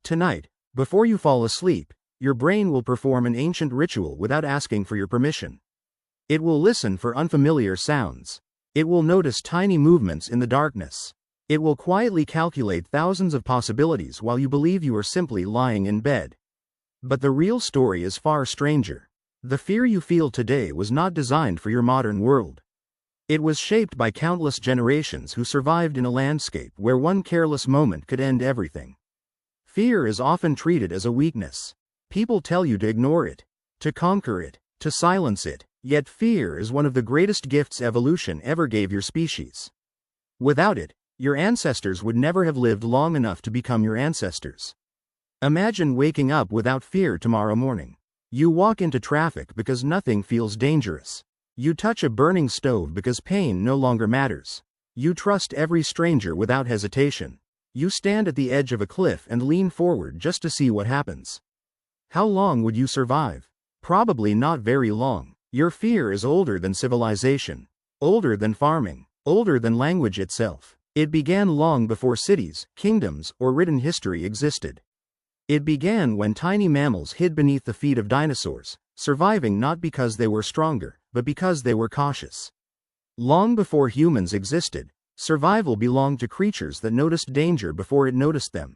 Tonight, before you fall asleep, your brain will perform an ancient ritual without asking for your permission. It will listen for unfamiliar sounds. It will notice tiny movements in the darkness. It will quietly calculate thousands of possibilities while you believe you are simply lying in bed. But the real story is far stranger. The fear you feel today was not designed for your modern world. It was shaped by countless generations who survived in a landscape where one careless moment could end everything. Fear is often treated as a weakness. People tell you to ignore it, to conquer it, to silence it, yet fear is one of the greatest gifts evolution ever gave your species. Without it, your ancestors would never have lived long enough to become your ancestors. Imagine waking up without fear tomorrow morning. You walk into traffic because nothing feels dangerous. You touch a burning stove because pain no longer matters. You trust every stranger without hesitation. You stand at the edge of a cliff and lean forward just to see what happens. How long would you survive? Probably not very long. Your fear is older than civilization, older than farming, older than language itself. It began long before cities, kingdoms, or written history existed. It began when tiny mammals hid beneath the feet of dinosaurs, surviving not because they were stronger, but because they were cautious. Long before humans existed, survival belonged to creatures that noticed danger before it noticed them.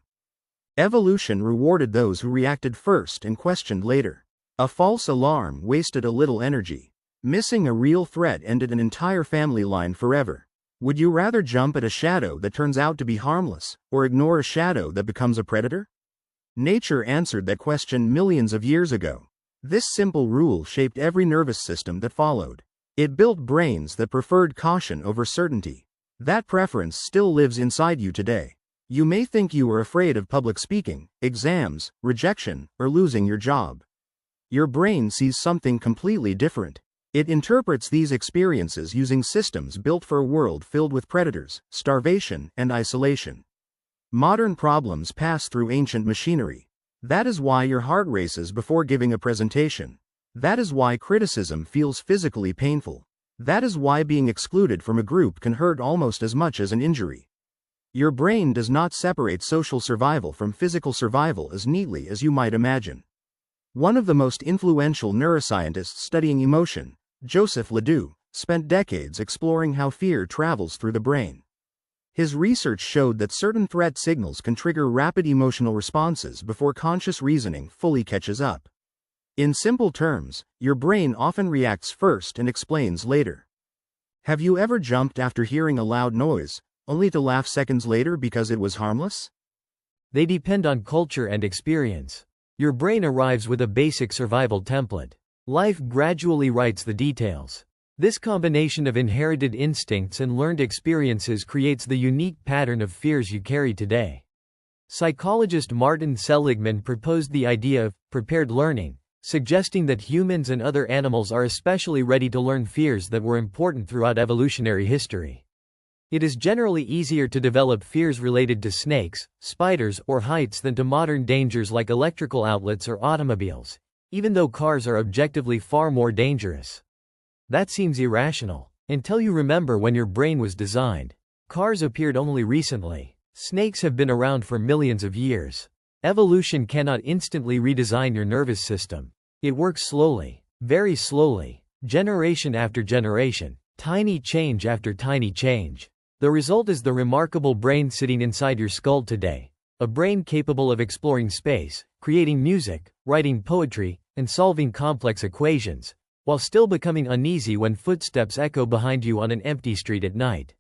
Evolution rewarded those who reacted first and questioned later. A false alarm wasted a little energy. Missing a real threat ended an entire family line forever. Would you rather jump at a shadow that turns out to be harmless, or ignore a shadow that becomes a predator? Nature answered that question millions of years ago. This simple rule shaped every nervous system that followed. It built brains that preferred caution over certainty. That preference still lives inside you today. You may think you are afraid of public speaking, exams, rejection, or losing your job. Your brain sees something completely different. It interprets these experiences using systems built for a world filled with predators, starvation, and isolation. Modern problems pass through ancient machinery. That is why your heart races before giving a presentation. That is why criticism feels physically painful. That is why being excluded from a group can hurt almost as much as an injury. Your brain does not separate social survival from physical survival as neatly as you might imagine. One of the most influential neuroscientists studying emotion, Joseph LeDoux, spent decades exploring how fear travels through the brain. His research showed that certain threat signals can trigger rapid emotional responses before conscious reasoning fully catches up. In simple terms, your brain often reacts first and explains later. Have you ever jumped after hearing a loud noise, only to laugh seconds later because it was harmless? They depend on culture and experience. Your brain arrives with a basic survival template. Life gradually writes the details. This combination of inherited instincts and learned experiences creates the unique pattern of fears you carry today. Psychologist Martin Seligman proposed the idea of prepared learning, suggesting that humans and other animals are especially ready to learn fears that were important throughout evolutionary history. It is generally easier to develop fears related to snakes, spiders, or heights than to modern dangers like electrical outlets or automobiles, even though cars are objectively far more dangerous. That seems irrational, until you remember when your brain was designed. Cars appeared only recently. Snakes have been around for millions of years. Evolution cannot instantly redesign your nervous system. It works slowly, very slowly, generation after generation, tiny change after tiny change. The result is the remarkable brain sitting inside your skull today, a brain capable of exploring space, creating music, writing poetry, and solving complex equations, while still becoming uneasy when footsteps echo behind you on an empty street at night.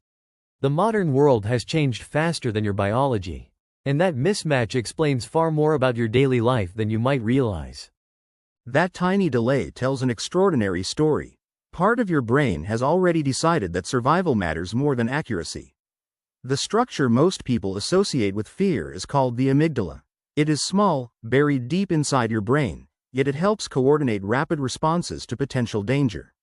The modern world has changed faster than your biology, and that mismatch explains far more about your daily life than you might realize. That tiny delay tells an extraordinary story. Part of your brain has already decided that survival matters more than accuracy. The structure most people associate with fear is called the amygdala. It is small, buried deep inside your brain, yet it helps coordinate rapid responses to potential danger.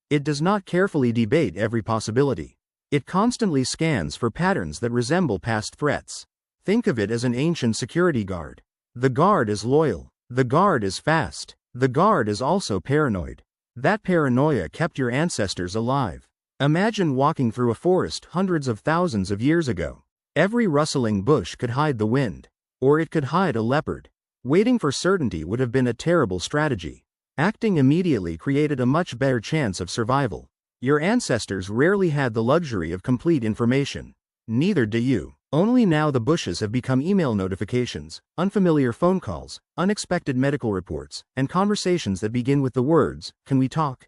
It does not carefully debate every possibility. It constantly scans for patterns that resemble past threats. Think of it as an ancient security guard. The guard is loyal. The guard is fast. The guard is also paranoid. That paranoia kept your ancestors alive. Imagine walking through a forest hundreds of thousands of years ago. Every rustling bush could hide the wind. Or it could hide a leopard. Waiting for certainty would have been a terrible strategy. Acting immediately created a much better chance of survival. Your ancestors rarely had the luxury of complete information. Neither do you. Only now the bushes have become email notifications, unfamiliar phone calls, unexpected medical reports, and conversations that begin with the words, "Can we talk?"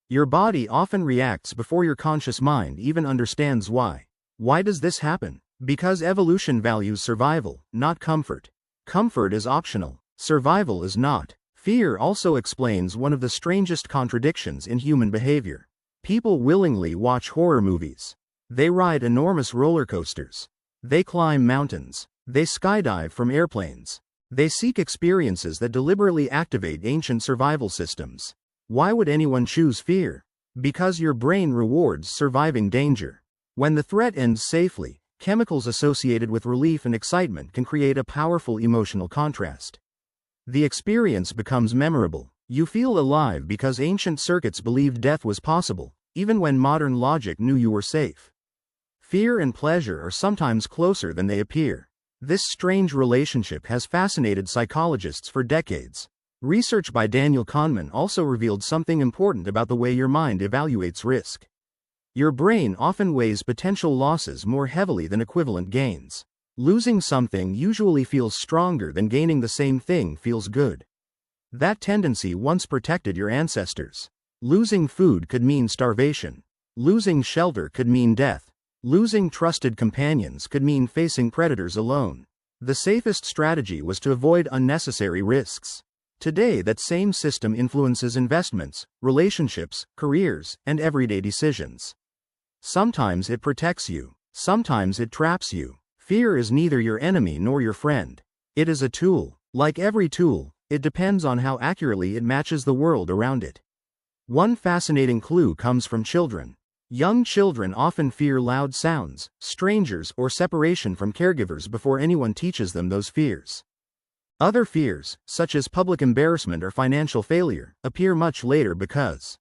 Your body often reacts before your conscious mind even understands why. Why does this happen? Because evolution values survival, not comfort. Comfort is optional. Survival is not. Fear also explains one of the strangest contradictions in human behavior. People willingly watch horror movies. They ride enormous roller coasters. They climb mountains. They skydive from airplanes. They seek experiences that deliberately activate ancient survival systems. Why would anyone choose fear? Because your brain rewards surviving danger. When the threat ends safely, chemicals associated with relief and excitement can create a powerful emotional contrast. The experience becomes memorable. You feel alive because ancient circuits believed death was possible, even when modern logic knew you were safe. Fear and pleasure are sometimes closer than they appear. This strange relationship has fascinated psychologists for decades. Research by Daniel Kahneman also revealed something important about the way your mind evaluates risk. Your brain often weighs potential losses more heavily than equivalent gains. Losing something usually feels stronger than gaining the same thing feels good. That tendency once protected your ancestors. Losing food could mean starvation. Losing shelter could mean death. Losing trusted companions could mean facing predators alone. The safest strategy was to avoid unnecessary risks. Today, that same system influences investments, relationships, careers, and everyday decisions. Sometimes it protects you. Sometimes it traps you. Fear is neither your enemy nor your friend. It is a tool. Like every tool, it depends on how accurately it matches the world around it. One fascinating clue comes from children. Young children often fear loud sounds, strangers, or separation from caregivers before anyone teaches them those fears. Other fears, such as public embarrassment or financial failure, appear much later because